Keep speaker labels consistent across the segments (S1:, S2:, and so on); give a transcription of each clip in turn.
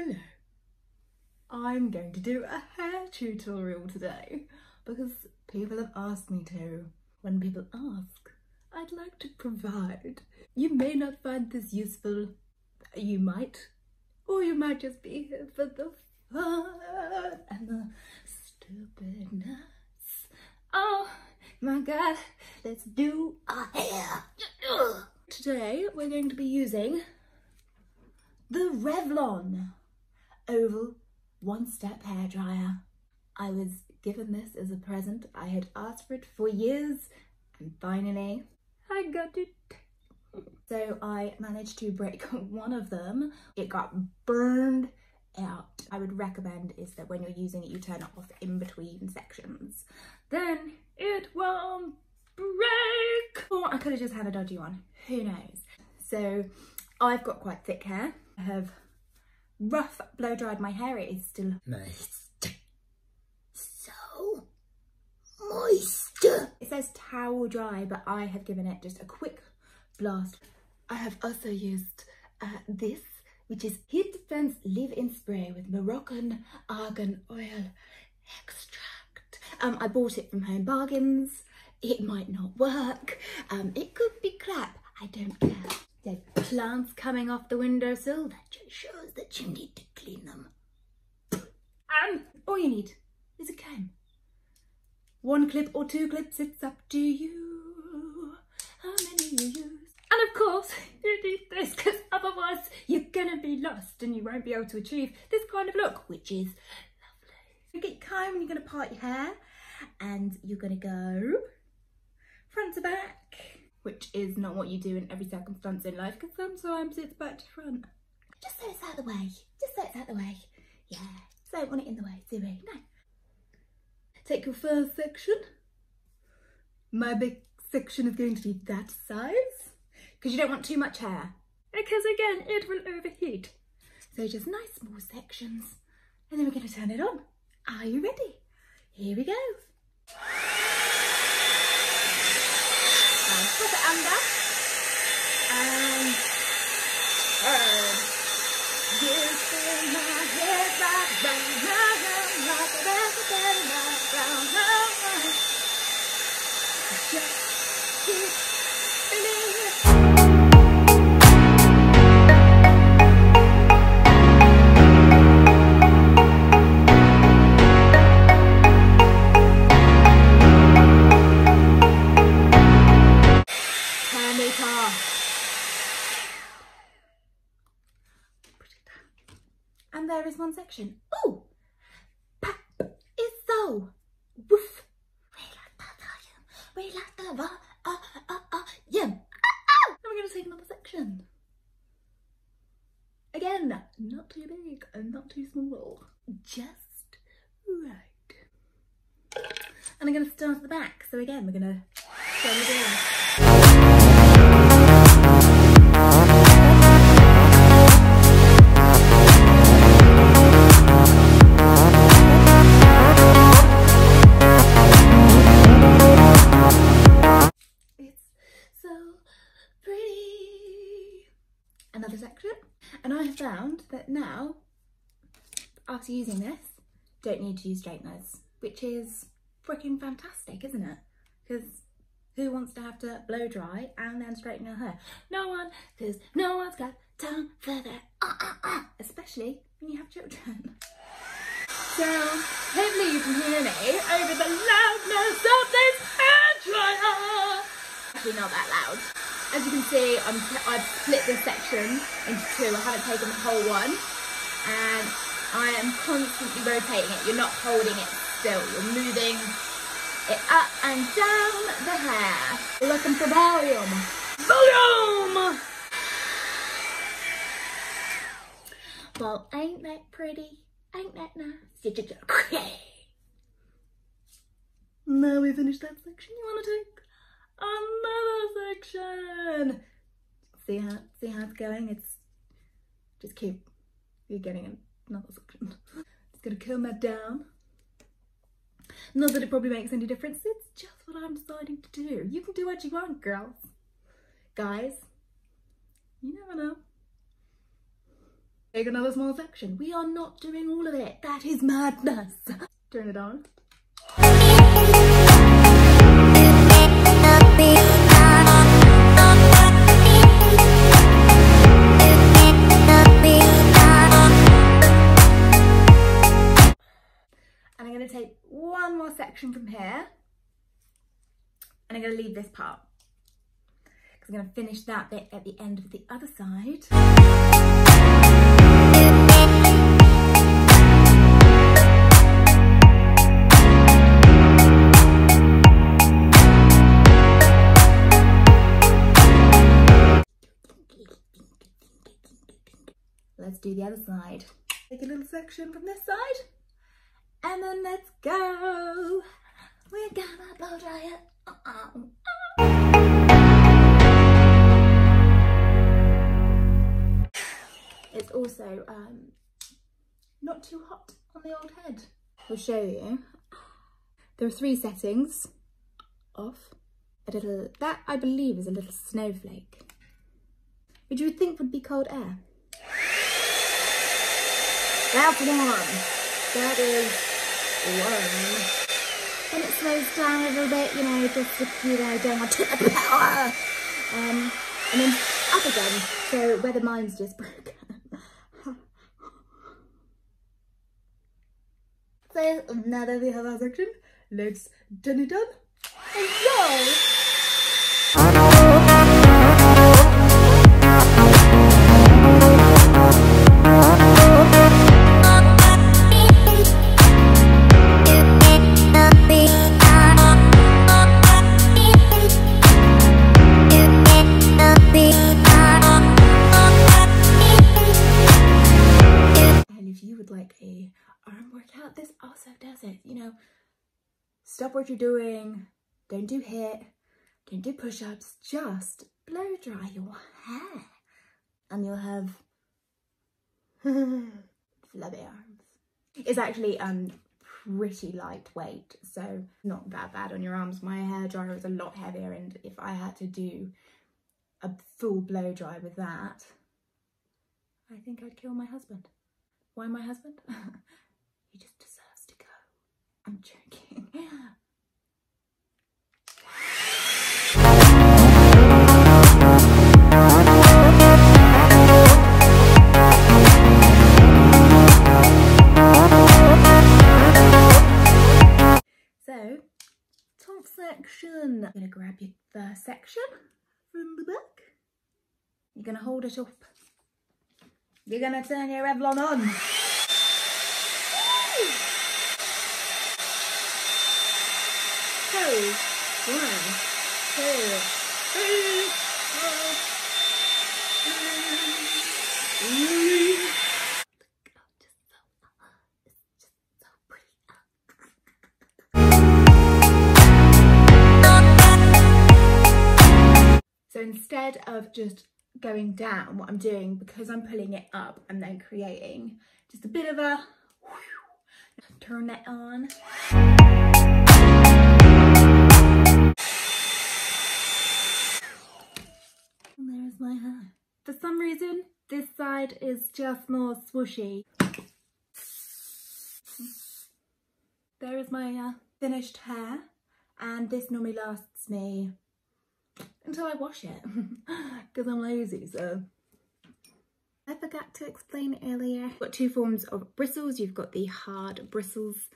S1: Hello. I'm going to do a hair tutorial today because people have asked me to. When people ask, I'd like to provide. You may not find this useful. You might. Or you might just be here for the fun and the stupidness. Oh my god, let's do our hair. Today we're going to be using the Revlon Oval One-Step Hairdryer. I was given this as a present. I had asked for it for years and finally I got it. So I managed to break one of them. It got burned out. I would recommend is that when you're using it, you turn it off in between sections. Then it won't break. Or I could have just had a dodgy one. Who knows? So I've got quite thick hair. I have rough blow dried my hair. It is still moist. So moist. It says towel dry, but I have given it just a quick blast. I have also used this, which is Heat Defense Leave-In Spray with Moroccan Argan Oil Extract. I bought it from Home Bargains. It might not work. It could be crap. I don't care. There's plants coming off the windowsill. That just shows that you need to clean them. All you need is a comb. One clip or two clips, it's up to you. How many you use? And of course, you need this because otherwise you're gonna be lost and you won't be able to achieve this kind of look, which is lovely. You get your comb and you're gonna part your hair and you're gonna go front to back, which is not what you do in every circumstance in life because sometimes it's back to front. Just so it's out of the way. Just so it's out of the way. Yeah, so don't want it in the way, do we? No. Take your first section. My big section is going to be that size because you don't want too much hair because again it will overheat. So just nice small sections and then we're going to turn it on. Are you ready? Here we go. And put it under and turn. You spin my head right round, round, like a record, round, round, round. Just keep spinning it. Turn it off. And there is one section. Ooh! Pap is so. Woof. We like the yum. And we're going to take another section. Again, not too big and not too small. Just right. And I'm going to start at the back. So again, we're going to turn it in. Another section, and I have found that now, after using this, don't need to use straighteners, which is freaking fantastic, isn't it? Because who wants to have to blow dry and then straighten their hair? No one, because no one's got time for that, especially when you have children. So hopefully you can hear me over the loudness of this hairdryer. Actually not that loud. As you can see, I've split this section into two. I haven't taken the whole one. And I am constantly rotating it. You're not holding it still. You're moving it up and down the hair. Looking for volume. Volume! Well, ain't that pretty? Ain't that nice? Now we finished that section. You want to take another section? See how it's going? It's just keep getting another section. Just gonna comb that down. Not that it probably makes any difference. It's just what I'm deciding to do. You can do what you want, girls. Guys, you never know. Take another small section. We are not doing all of it. That is madness. Turn it on. And I'm going to take one more section from here. And I'm going to leave this part. Because I'm going to finish that bit at the end of the other side. Let's do the other side. Take a little section from this side. And then let's go. We're gonna blow dry it. It's also not too hot on the old head. We'll show you. There are 3 settings. Off. A little, that I believe is a little snowflake, which you would think would be cold air. That's warm. That is warm. When it slows down a little bit, you know, just if you don't want to take the power. And then up again. So where the mine's just broken. So now that we have our section, let's turn it on and go. This also does it, you know. Stop what you're doing, don't do HIIT, don't do push-ups, just blow dry your hair and you'll have flabby arms. It's actually pretty lightweight, so not that bad on your arms. My hairdryer is a lot heavier, and if I had to do a full blow dry with that, I think I'd kill my husband. Why my husband? He just deserves to go. I'm joking. So, top section. I'm gonna grab your first section from the back. You're gonna hold it up. You're gonna turn your Revlon on. 2, 1, 2, 3, 4, 5. So instead of just going down, what I'm doing, because I'm pulling it up and then creating just a bit of a turn that on. And there's my hair. For some reason, this side is just more swooshy. There is my finished hair, and this normally lasts me until I wash it, because I'm lazy, so. I forgot to explain earlier. You've got 2 forms of bristles. You've got the hard bristles.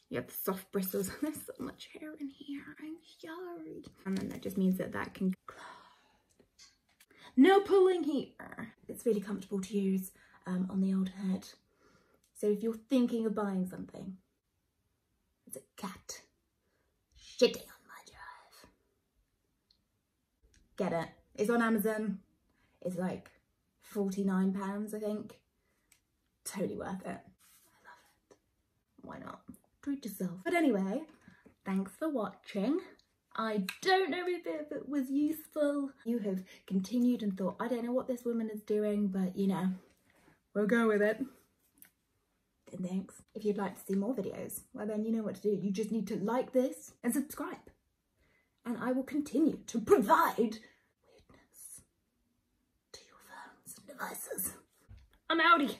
S1: You have the soft bristles. There's so much hair in here, I'm sorry. And then that just means that that can no pulling here. It's really comfortable to use on the old head. So if you're thinking of buying something, it's a cat shitting on my drive. Get it. It's on Amazon. It's like £49, I think. Totally worth it. I love it. Why not? Treat yourself. But anyway, thanks for watching. I don't know if it was useful. You have continued and thought, I don't know what this woman is doing, but you know, we'll go with it. And thanks. If you'd like to see more videos, well then you know what to do. You just need to like this and subscribe. And I will continue to provide weirdness to your phones and devices. I'm out. rowdy.